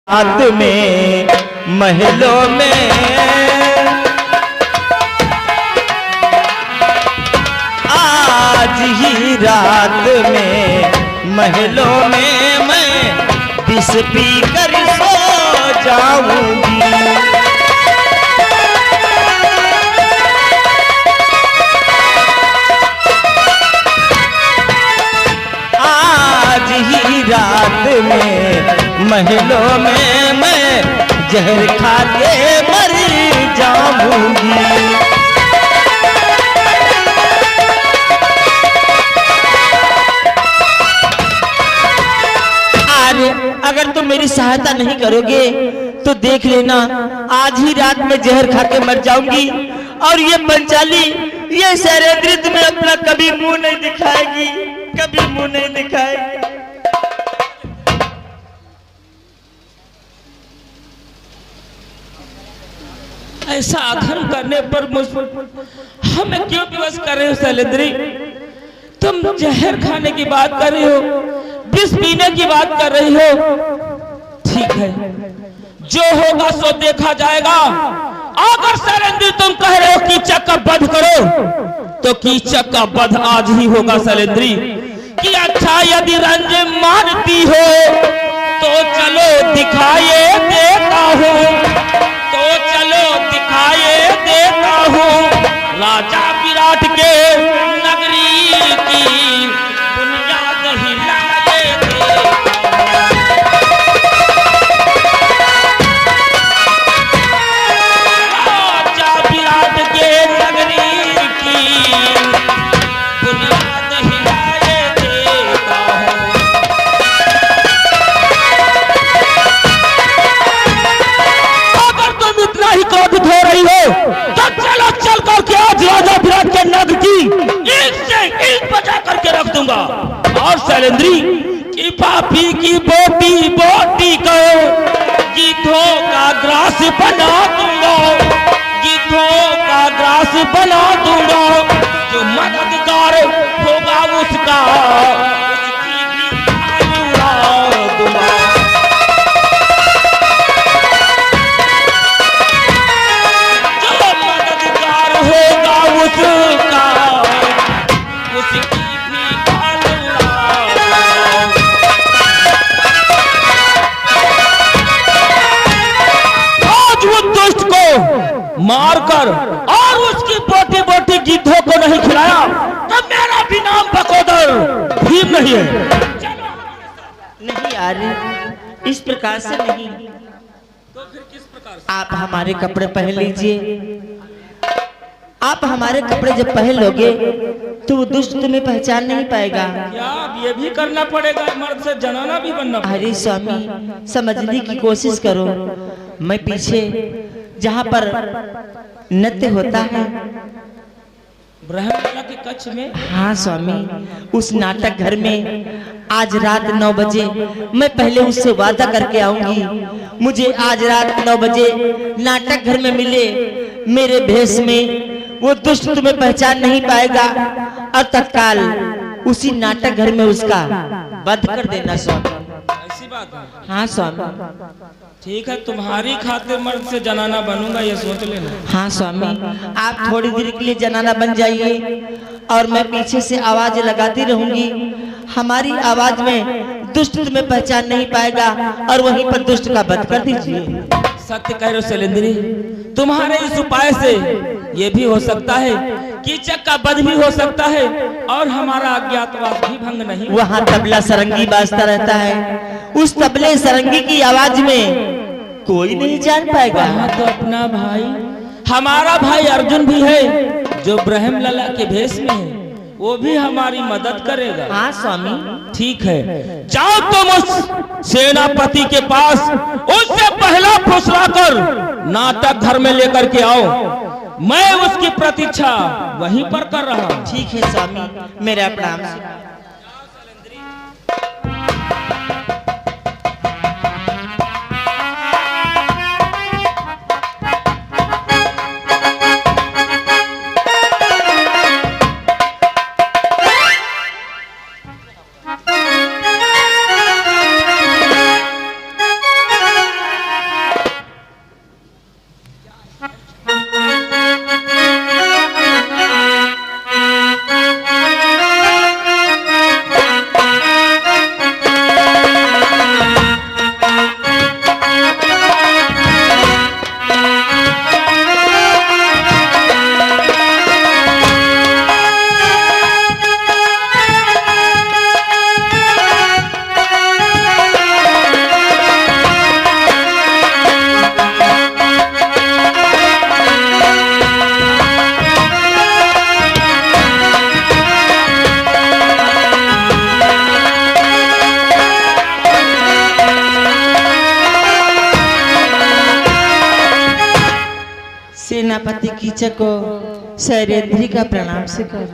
रात में महलों में आज ही रात में महलों में मैं विष पी कर सो जाऊंगी। आज ही रात में महलों में मैं जहर खा के मर जाऊंगी। अगर तुम मेरी सहायता नहीं करोगे तो देख लेना आज ही रात में जहर खा के मर जाऊंगी और ये पंचाली ये शैलेंद्री तुम्हें अपना कभी मुंह नहीं दिखाएगी, कभी मुंह नहीं दिखाएगी। ऐसा अधर्म करने पर हमें क्यों विवश कर रहे हो शैलेंद्री? तुम जहर खाने की बात कर रही हो, विष पीने की बात कर रही हो। ठीक है, जो होगा सो देखा जाएगा। अगर शैलेंद्री तुम कह रहे हो कीचक का वध करो तो कीचक का वध आज ही होगा शैलेंद्री। कि अच्छा यदि रंज मानती हो तो चलो दिखाए देता हूँ, तो चलो दिखाए देता हूँ राजा विराट के नगरी की बुनियाद हिला देते। राजा विराट के नगरी की बुनियाद हिलाए देता हूँ। अगर तुम इतना ही क्रोधित हो रही हो तो चलो चल करके आज राजा विराट के नगर की ईंट से ईंट बजा करके रख दूंगा। और शैलेंद्री की पापी की बोटी बोटी को गीतों का ग्रास बना दूंगा, गीतों का ग्रास बना दूंगा। जो मददगार होगा उसका उसकी भी आलू उड़ा दूंगा। होगा उसका उसकी भी आज वो दुष्ट को मारकर और उसकी बोटी बोटी गिद्धों को नहीं खिलाया तो मेरा भी नाम बकोदर भीम नहीं है। नहीं यार, इस प्रकार से नहीं। तो फिर किस प्रकार से? आप हमारे कपड़े पहन लीजिए। आप हमारे कपड़े जब पहन लोगे तो वो दुष्ट तुम्हें पहचान नहीं पाएगा। क्या अब ये भी करना पड़ेगा? मर्द से जनाना भी बनना पड़ेगा? अरे स्वामी, समझने की कोशिश करो। मैं पीछे जहाँ पर नृत्य होता है ब्रह्मकला के कक्ष में, हाँ स्वामी, उस नाटक घर में आज रात 9 बजे मैं पहले उससे वादा करके आऊंगी। मुझे आज रात 9 बजे नाटक घर में मिले मेरे भेष में वो दुष्ट तुम्हें पहचान नहीं पाएगा और तत्काल उसी नाटक घर में उसका वध कर देना स्वामी। ऐसी बात है? हाँ स्वामी। ठीक है, तुम्हारी खातिर मर्द से जनाना बनूंगा, ये सोच लेना। हाँ स्वामी, आप थोड़ी देर के लिए जनाना बन जाइए और मैं पीछे से आवाज लगाती रहूंगी। हमारी आवाज में दुष्ट तुम्हें पहचान नहीं पाएगा और वहीं पर दुष्ट का वध कर दीजिए। सत्य कह रहे हो शैलेंद्री, तुम्हारे इस उपाय से ये भी हो सकता है कीचक का वध भी हो सकता है और हमारा अज्ञातवास भी भंग नहीं। वहाँ तबला सरंगी बाजता रहता है, उस तबले सरंगी की आवाज में कोई नहीं जान पाएगा। वहाँ तो अपना भाई, हमारा भाई अर्जुन भी है जो ब्रह्मलला के भेष में है, वो भी हमारी मदद करेगा। हाँ स्वामी। ठीक है, जाओ तुम उस सेनापति के पास, उससे पहला फुसला कर नाटक घर में लेकर के आओ। मैं उसकी प्रतीक्षा वहीं पर कर रहा हूँ। ठीक है स्वामी, मेरा प्रणाम। सेनापति कीचक को शैलेंद्री का प्रणाम से कर।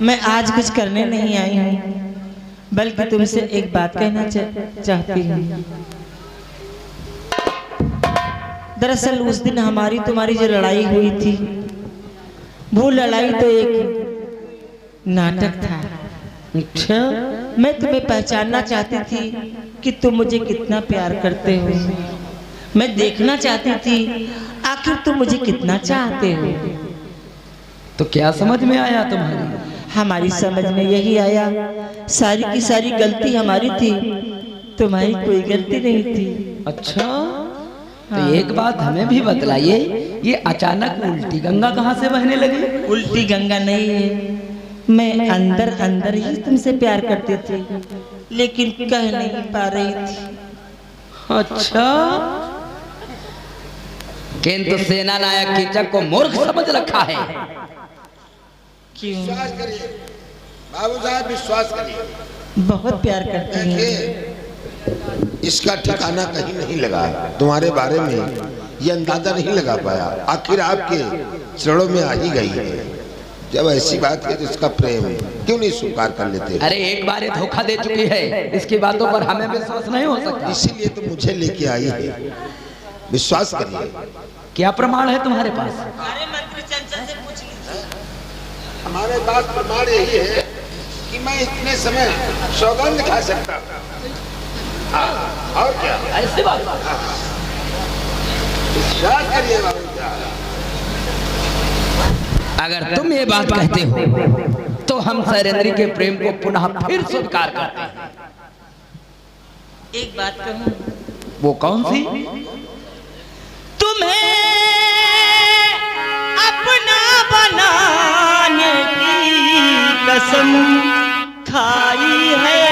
मैं आज कुछ करने नहीं आई हूँ, बल्कि तुमसे एक बात कहना चाहती हूँ। दरअसल उस दिन हमारी तुम्हारी जो लड़ाई हुई थी, वो लड़ाई तो एक नाटक था। अच्छा, मैं तुम्हें पहचानना चाहती थी कि तुम मुझे कितना प्यार करते हो। मैं देखना चाहती थी आखिर तुम मुझे कितना चाहते हो। तो क्या समझ में आया तुम्हारी? हमारी समझ में यही आया, सारी की सारी गलती हमारी थी, तुम्हारी कोई गलती नहीं थी। अच्छा, तो एक बात हमें भी बतलाइए, ये अचानक उल्टी गंगा कहाँ से बहने लगी? उल्टी गंगा नहीं है, मैं अंदर अंदर ही तुमसे प्यार करती थी, लेकिन कह नहीं पा रही थी। अच्छा, किंतु सेना नायक कीचक को मूर्ख समझ रखा है। क्यों? विश्वास करिए बाबू साहब, विश्वास करिए। बहुत प्यार करती हूँ। देखिए, इसका ठिकाना कहीं नहीं लगा। तुम्हारे बारे में ये अंदाजा नहीं लगा पाया, आखिर आपके चरणों में आ ही गई है। जब ऐसी बात है तो इसका प्रेम क्यों नहीं स्वीकार कर लेते? अरे एक बार ये धोखा दे चुकी है, इसकी बातों पर हमें विश्वास नहीं हो सकता। इसीलिए तो मुझे लेके आई है। विश्वास करिए। क्या प्रमाण है तुम्हारे पास? अरे मंत्री चंचल से पूछ लीजिए। हमारे पास प्रमाण यही है कि मैं इतने समय सौगंध खा सकता। और क्या? ऐसी बात? विश्वास करिए बाबू साहब। अगर तुम ये बात कहते हो तो हम शैलेंद्री के प्रेम को पुनः फिर स्वीकार करते हैं। एक बात कहूँ? वो कौन सी? तुम्हें अपना बनाने की कसम खाई है,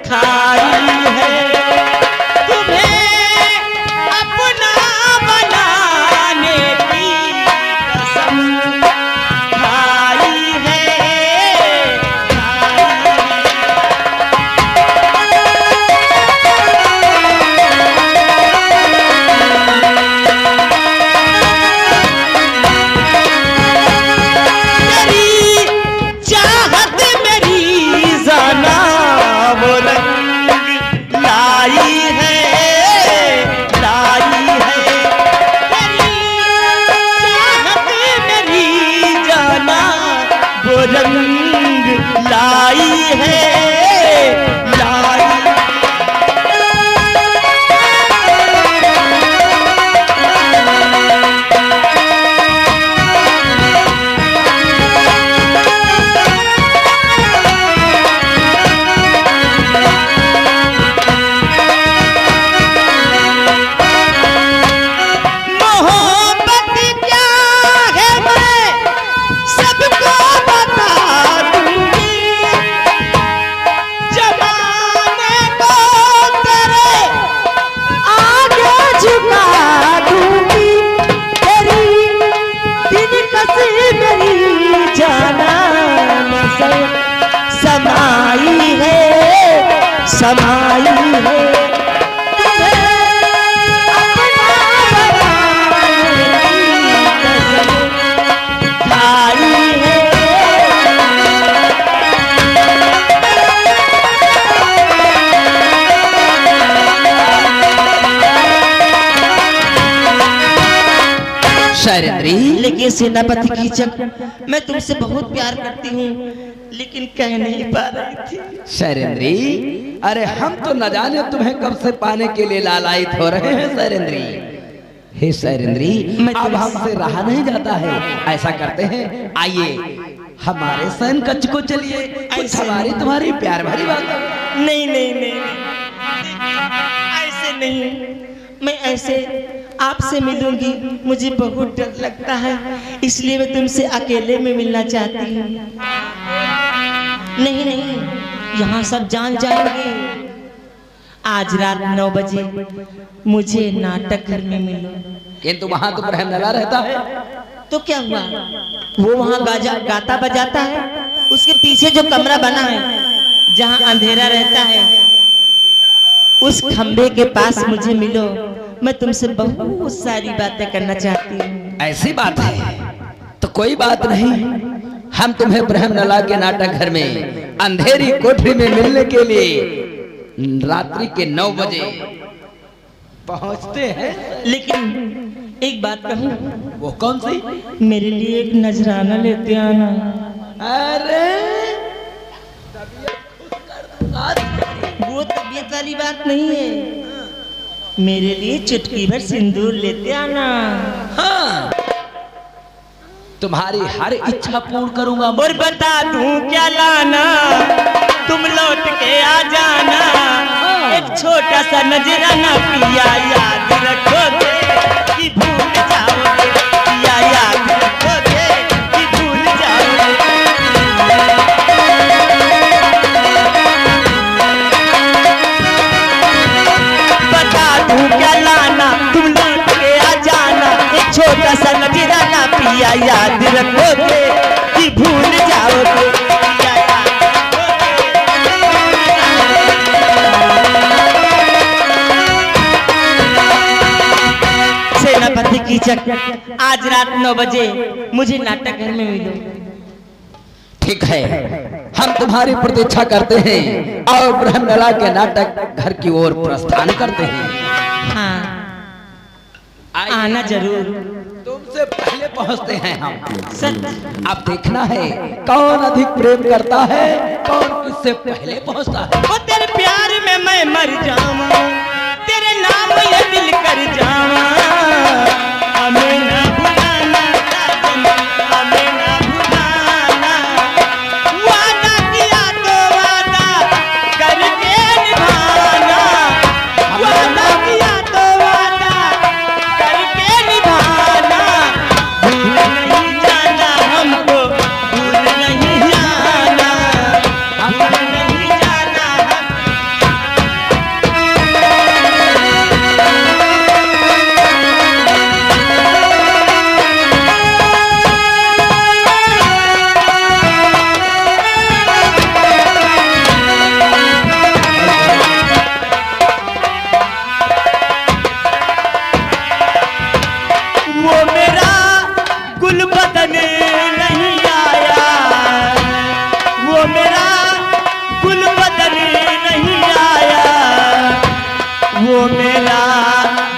खाई है। तुम्हें अपना बनाने की कसम खाई है, रंग लाई है, लाई। समाई है, समाई है। शैलेंद्री, लेकिन सेनापति कीचक, मैं तुमसे बहुत प्यार करती हूँ, लेकिन कह नहीं पा रही थी। शैलेंद्री, अरे हम तो न जाने तुम्हें कब से पाने के लिए लालायित हो रहे हैं। शैलेंद्री, हे शैलेंद्री, अब हमसे रहा नहीं जाता है। ऐसा करते हैं, आइए हमारे सैन कक्ष को चलिए, कुछ हमारी तुम्हारी प्यार भरी बात। नहीं नहीं नहीं, ऐसे नहीं। मैं ऐसे आपसे मिलूंगी, मुझे बहुत डर लगता है, इसलिए मैं तुमसे अकेले में मिलना चाहती हूँ। नहीं नहीं, यहाँ सब जान जाएंगे। आज रात 9 बजे मुझे नाटक घर में मिलो। किंतु वहाँ तो ब्रह्मलला रहता है। तो क्या हुआ, वो वहाँ गाता बजाता है। उसके पीछे जो कमरा बना है, जहाँ अंधेरा रहता है उस खंबे के पास मुझे मिलो। मैं तुमसे बहुत सारी बातें करना चाहती हूँ। ऐसी बात है तो कोई बात नहीं, हम तुम्हें ब्रह्मलला के नाटक घर में अंधेरी कोठरी में मिलने के लिए रात्रि के 9 बजे पहुंचते हैं। लेकिन एक बात कहूँ, वो कौन सी? मेरे लिए एक नजराना लेते आना। अरे वो तबीयत वाली बात नहीं है, मेरे लिए चुटकी भर सिंदूर लेते आना। हाँ, तुम्हारी हर इच्छा पूर्ण करूंगा। और बता दूं क्या लाना, तुम लौट के आ जाना। एक छोटा सा नजराना पिया याद रखोगे कि भूल जाओगे, पिया याद रखोगे कि भूल जाओगे। बता दूं क्या लाना, तुम लौट के आ जाना। एक छोटा सा नजराना पिया याद रखोगे कि भूल जाओगे, पिया याद रखोगे। सेनापति की चक आज रात 9 बजे मुझे नाटक घर में मिलो। ठीक है, हम तुम्हारी प्रतीक्षा करते हैं और ब्रह्मलला के नाटक घर की ओर प्रस्थान करते हैं। हाँ, आना जरूर। तुमसे पहले पहुंचते हैं हम। सच अब देखना है कौन अधिक प्रेम करता है, कौन किससे पहले पहुंचता है। वो तेरे प्यार में मैं मर जाऊं, तेरे नाम ये दिल कर जाऊं। हमें ना भुलाना साजन, हमें ना भुलाना। वादा किया तो वादा करके निभाना, वादा किया तो वादा करके निभाना। भूल नहीं जाना हमको, भूल नहीं जाना, भूल नहीं जाना हम। वो मेरा गुल बदने नहीं आया, वो मेरा गुल बदने नहीं आया, वो मेरा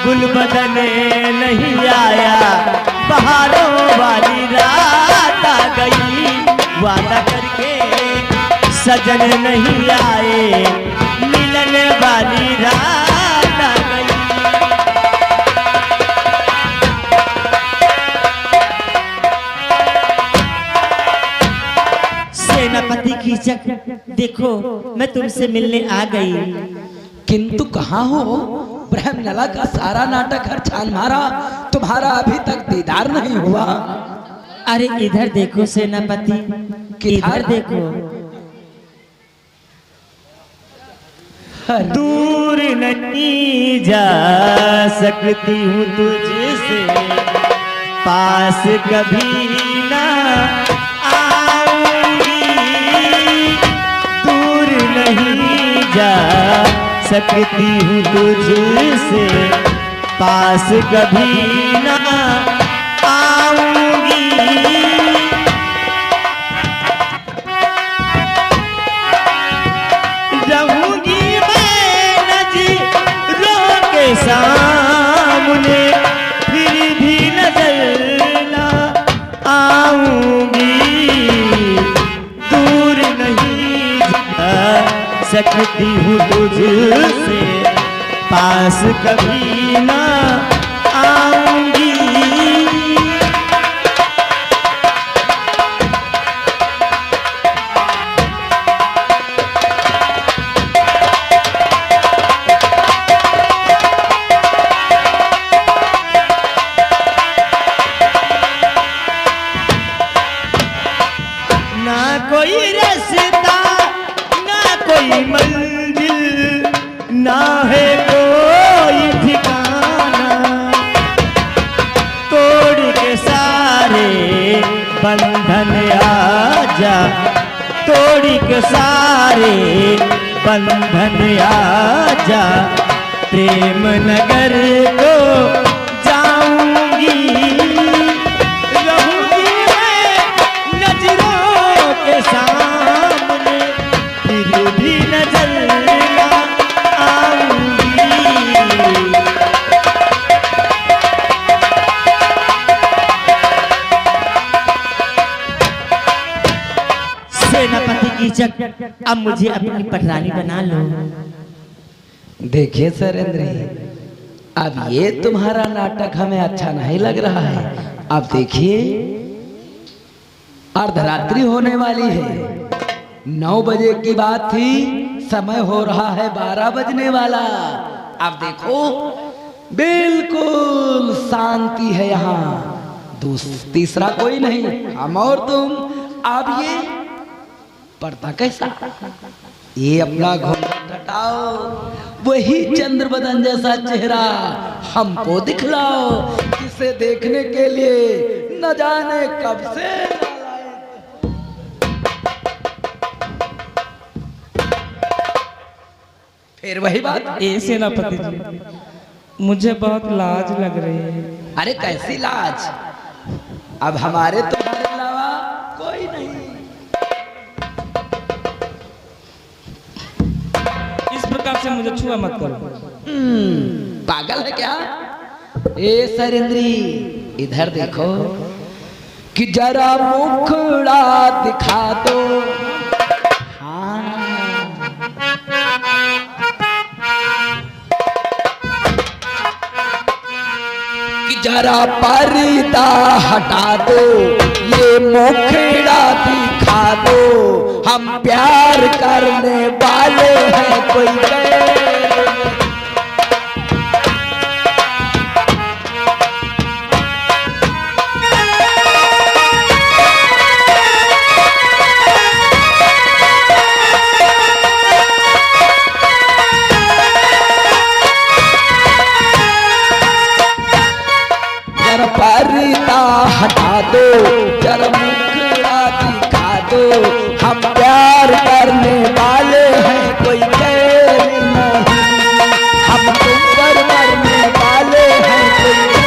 गुल बदने नहीं आया। बहारों वाली रात आ गई, वादा करके सजन नहीं आए। मिलन वाली रात आ गई। सेनापति की चक देखो, मैं तुमसे मिलने आ गई। किंतु कहाँ हो? ब्रह्मलला का सारा नाटक हर छान मारा, तुम्हारा अभी तक दीदार नहीं हुआ। अरे इधर देखो सेनापति, इधर देखो। दूर नहीं जा सकती हूँ तुझसे, पास कभी ना आऊंगी। दूर नहीं जा सकती हूँ तुझसे, पास कभी ना आऊंगी। रहूंगी मैं नज़रों के सामने, फिर भी नजर ना आऊंगी। दूर नहीं जा सकती हूँ तुझसे, पास कभी ना आऊंगी। ना कोई रास्ता, ना कोई मंजिल, ना है कोई ठिकाना। तोड़ के सारे बंधन आजा, तोड़ी के सारे बंधन आजा, प्रेम नगर को जाऊंगी, रहूंगी मैं नजरों के सामने, फिर भी नजर ना आऊंगी। सेनापति की जग, अब मुझे अपनी पटरानी बना लो। देखिए सरेंद्र, अब ये तुम्हारा नाटक हमें अच्छा नहीं लग रहा है। अब देखिए अर्धरात्रि होने वाली है, 9 बजे की बात थी, समय हो रहा है 12 बजने वाला। अब देखो बिल्कुल शांति है यहाँ, तीसरा कोई नहीं, हम और तुम। अब ये पड़ता कैसा, ये अपना घूंघट हटाओ, वही चंद्र बदन जैसा चेहरा हमको दिखलाओ, जिसे देखने के लिए न जाने कब से फिर वही बात। ए सेनापति जी, मुझे बहुत लाज लग रही है। अरे कैसी लाज, अब हमारे तुम्हारे अलावा कोई नहीं। इस प्रकार से मुझे छुआ मत करो। पागल है क्या? ए सरेंद्री, इधर देखो कि जरा मुखड़ा दिखा दो। हाँ, कि जरा पर्दा हटा दो, ये मुखड़ा दिखा दो, हम प्यार करने वाले हैं कोई गैर। जरा पर्दा हटा दो, जरा मुखड़ा दिखा दो, हम प्यार करने वाले हैं कोई गैर नहीं, हम तुम पर मरने वाले हैं कोई गैर।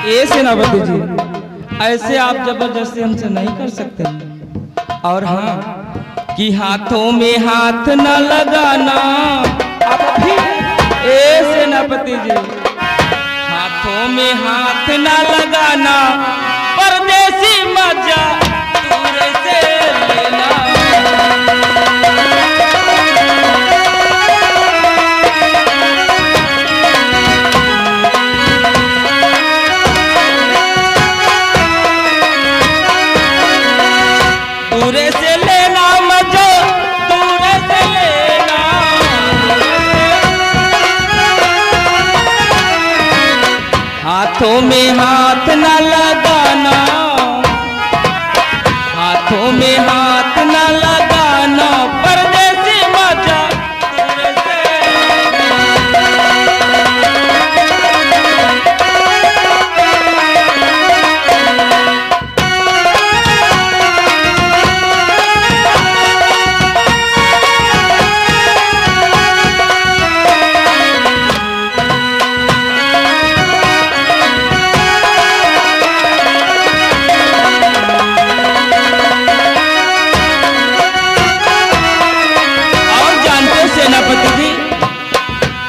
ए सेनापति जी, ऐसे आप जबरदस्ती हमसे नहीं कर सकते। और हाँ, कि हाथों में हाथ न लगाना। अब भी ए सेनापति जी, हाथों में हाथ न लगाना, परदेसी मजा दूर से लेना। दूर से लेना मजा, दूर से लेना। हाथों में हाथ न लगाना, हाथों में हाथ न लगाना, परदेसी मजा दूर से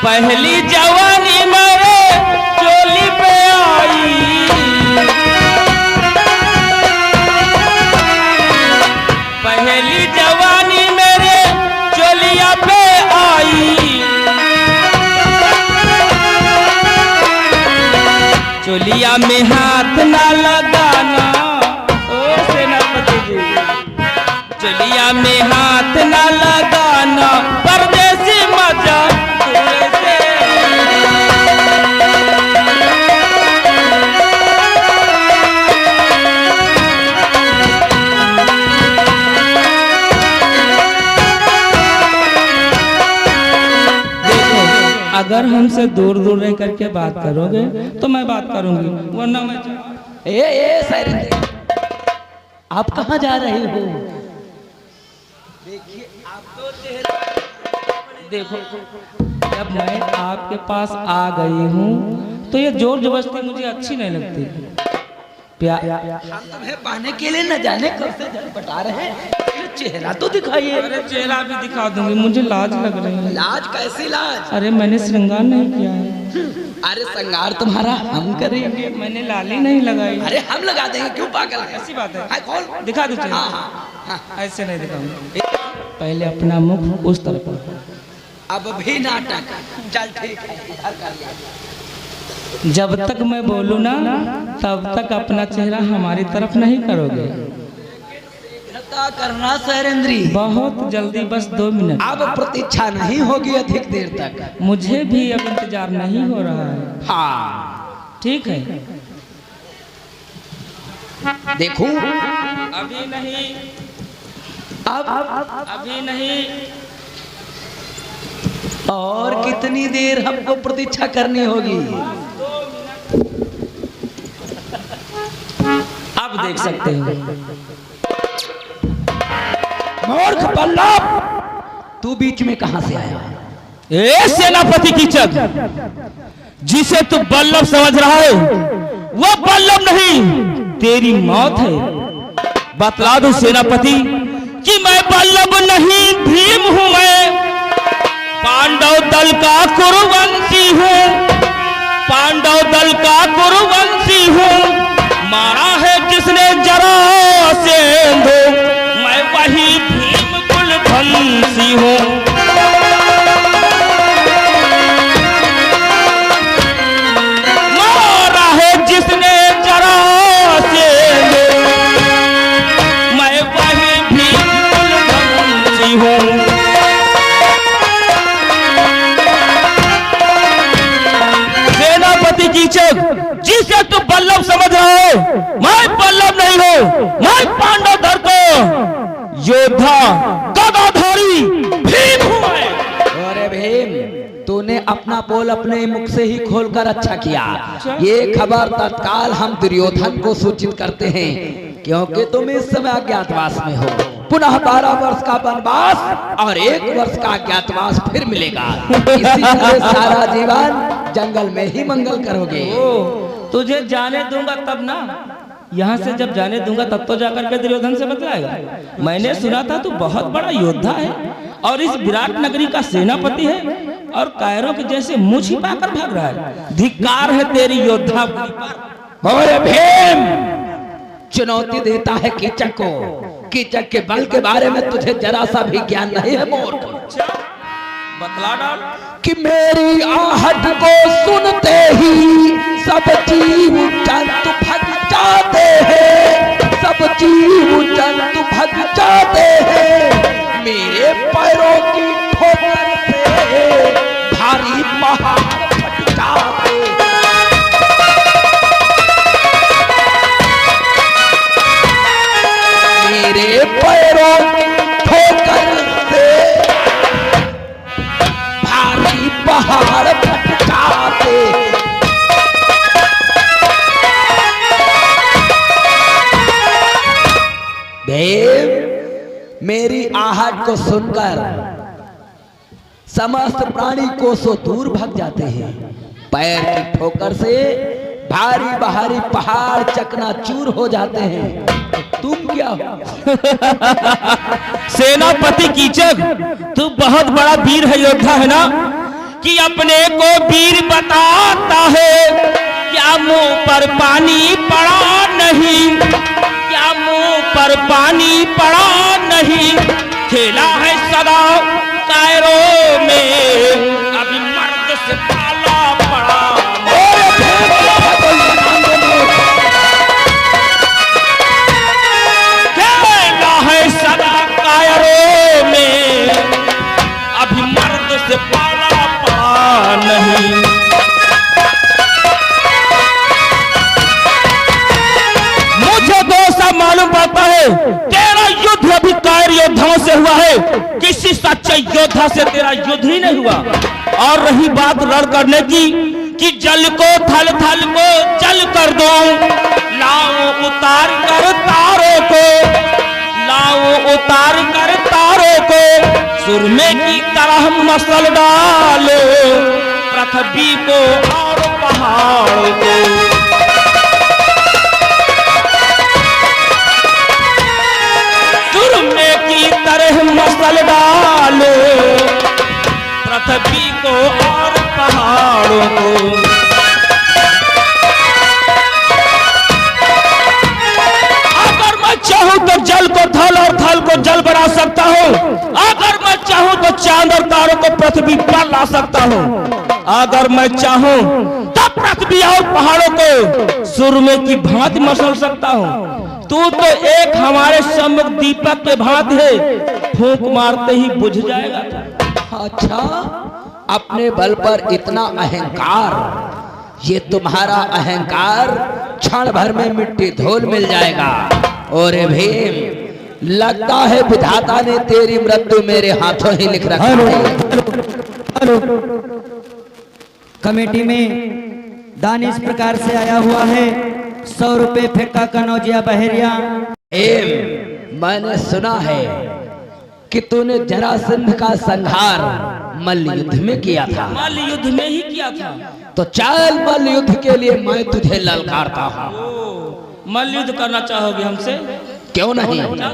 पहली जवानी मेरे चोली पे आई, पहली जवानी मेरे चोलिया पे आई, चोलिया में हाथ ना लगाना। ओ सेनापति जी, चोलिया में हाथ ना लगाना, परदेसी मजा दूर से। अगर हमसे दूर दूर रह करके बात करोगे तो मैं बात करूंगी, वरना मैं ए सैरेंद्री, आप कहाँ जा रहे हो? देखो, जब मैं आपके पास आ गई हूँ तो ये जोर जबरदस्ती मुझे अच्छी नहीं लगती। हम तुम्हें पाने के लिए न जाने कब से बता रहे हैं, चेहरा तो दिखाइए। अरे चेहरा भी दिखा दूंगी, मुझे लाज लग रही है। लाज कैसी लाज? अरे मैंने श्रृंगार नहीं किया है। अरे श्रृंगार तुम्हारा हम करेंगे। मैंने लाली नहीं लगाई। अरे हम लगा देंगे, क्यों पागल है? ऐसी बात है। हाँ, खोल दिखा दो चेहरा। ऐसे नहीं दिखाऊंगा, पहले अपना मुख उस तरफ। अब भी नाटक, चल ठीक है, इधर कर लिया। जब तक मैं बोलूँ ना तब तक अपना चेहरा हमारी तरफ नहीं करोगे। शीघ्रता करना सैरेंद्री, बहुत जल्दी, बस 2 मिनट। अब प्रतीक्षा नहीं होगी अधिक देर तक। मुझे भी अब इंतजार नहीं हो रहा है। हाँ ठीक है, देखूं? अभी नहीं, अब अभी नहीं। और कितनी देर हमको प्रतीक्षा करनी होगी? अब देख सकते हो। मूर्ख बल्लभ, तू बीच में कहां से आया? ए सेनापति कीचक, जिसे तू बल्लभ समझ रहा है वो बल्लभ नहीं, तेरी मौत है। बतला दो सेनापति कि मैं बल्लभ नहीं, भीम हूं। मैं पांडव दल का कुरुवंशी हूँ, पांडव दल का कुरुवंशी हूँ। मारा है जिसने जरासेंधु, मैं वही भीम कुलवंशी हूँ। मारा है जिसने जरासेंधु, मैं वही भीम कुलवंशी हूँ। सेनापति कीचक, जिसे तू बल्लभ समझ रहा है मैं बल्लभ नहीं हूँ, मैं पांडव दल को योद्धा गदाधारी भीम हूँ मैं। अरे भीम, तूने अपना पोल अपने मुख से ही खोलकर अच्छा किया। ये खबर तत्काल हम दुर्योधन को सूचित करते हैं, क्योंकि तुम इस समय अज्ञातवास में हो। पुनः 12 वर्ष का वनवास और 1 वर्ष का अज्ञातवास फिर मिलेगा। इसी तरह सारा जीवन जंगल में ही मंगल करोगे। तुझे जाने दूंगा तब ना, यहाँ से जब जाने दूंगा तब तो जाकर के दुर्योधन से बतलाएगा। मैंने सुना था तू बहुत बड़ा योद्धा है और इस विराट नगरी का सेनापति है, और कायरों के जैसे मुंह छिपाकर भाग रहा है। धिक्कार है तेरी योद्धा पर। और भीम चुनौती देता है कीचक को। कीचक के बल के बारे में तुझे जरा सा भी ज्ञान नहीं है मूर्ख। बतला डाल कि मेरी आहट को सुनते ही सब जीव जंतु भग जाते हैं, सब जीव जंतु भग जाते हैं। मेरे पैरों की ठोकर से भारी पहाड़ फट जाते हैं। मेरे पैरों की ठोकर से भारी पहाड़ फट जाते। देव, मेरी आहट को सुनकर समस्त प्राणी कोसों दूर भाग जाते हैं। पैर की ठोकर से भारी भारी पहाड़ चकनाचूर हो जाते हैं। तुम क्या हो? सेनापति कीचक, तू बहुत बड़ा वीर है, योद्धा है ना, कि अपने को वीर बताता है। क्या मुंह पर पानी पड़ा नहीं, क्या मुंह पर पानी पड़ा नहीं। खेला है सदा कायरों में, अभी मर्द से पाला पड़ा। खेला है सदा कायरों में, अभी मर्द से पाला पड़ा नहीं। मुझे तो सब मालूम पड़ता है तेरा युद्ध अभी कायर योद्धाओं से हुआ है, किसी सच्चे योद्धा से तेरा युद्ध ही नहीं हुआ। और रही बात रण करने की कि जल को थल थल को जल कर दो, लाओ उतार कर तारों को, लाओ उतार कर तारों को, सुरमे की तरह मसल डालो पृथ्वी को और पहाड़ को। सुरमे की तरह मसल डालो पृथ्वी को और पहाड़ों को। अगर मैं चाहूं तो जल को थल और थल को जल बना सकता हूं। अगर मैं चाहूं तो चांद और तारों को पृथ्वी पर ला सकता हूं। अगर मैं चाहूं तो पृथ्वी और पहाड़ों को सुरमे की भांति मसल सकता हूं। तू तो एक हमारे सम्मुख दीपक के भांति है, फूंक मारते ही बुझ जाएगा। अच्छा, अपने बल पर इतना अहंकार, ये तुम्हारा अहंकार क्षण भर में मिट्टी धूल मिल जाएगा। और भीम, लगता है विधाता ने तेरी मृत्यु मेरे हाथों ही लिख रखा है। कमेटी में दान इस प्रकार से आया हुआ है, 100 रुपए फेंका कनौजिया बहरिया। मैंने सुना है कि तूने जरासंध का संहार मल्ल युद्ध में किया था। मल्ल युद्ध में ही किया था। तो चल मल्ल युद्ध के लिए मैं तुझे ललकारता हूँ। मल्ल युद्ध करना चाहोगे हमसे? क्यों नहीं, चल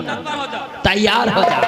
तैयार हो जा।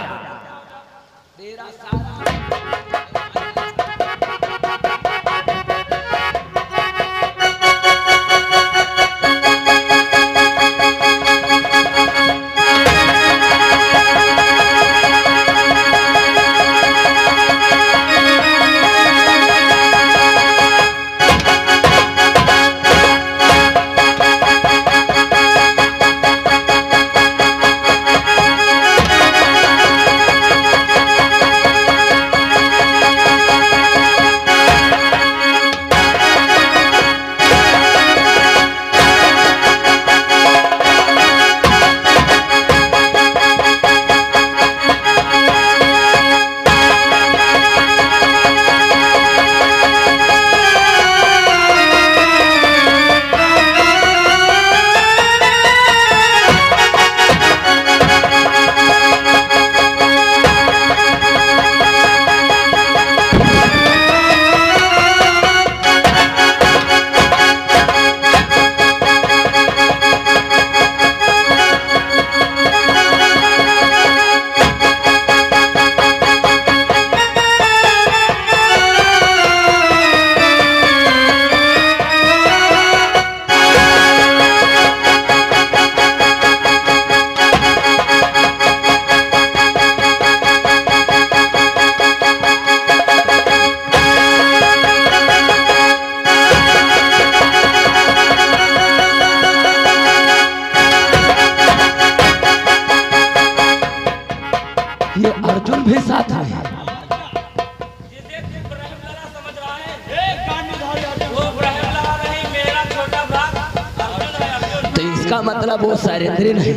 इसका मतलब वो सरेंद्री नहीं,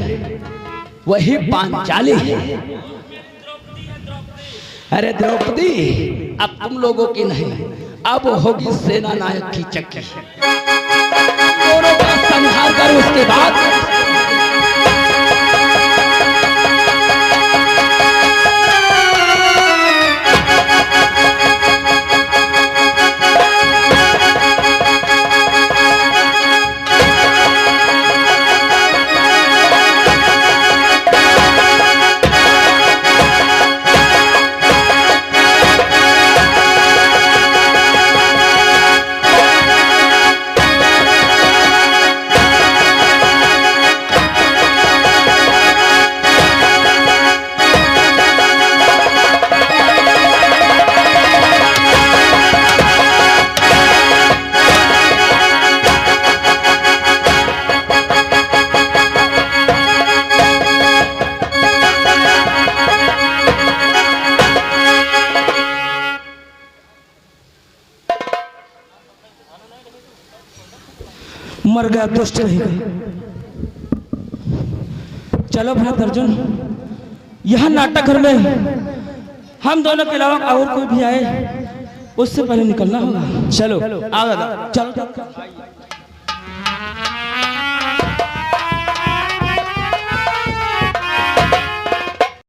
वही पांचाली है। अरे द्रौपदी अब तुम लोगों की नहीं, अब होगी सेना नायक की चक्की। दोनों का संहार कर उसके बाद मर गया, दुष्ट रह गए। चलो भ्रात अर्जुन, यहाँ नाटक घर में हम दोनों के अलावा और कोई भी आए उससे पहले निकलना होगा। चलो आओ दादा, चलो।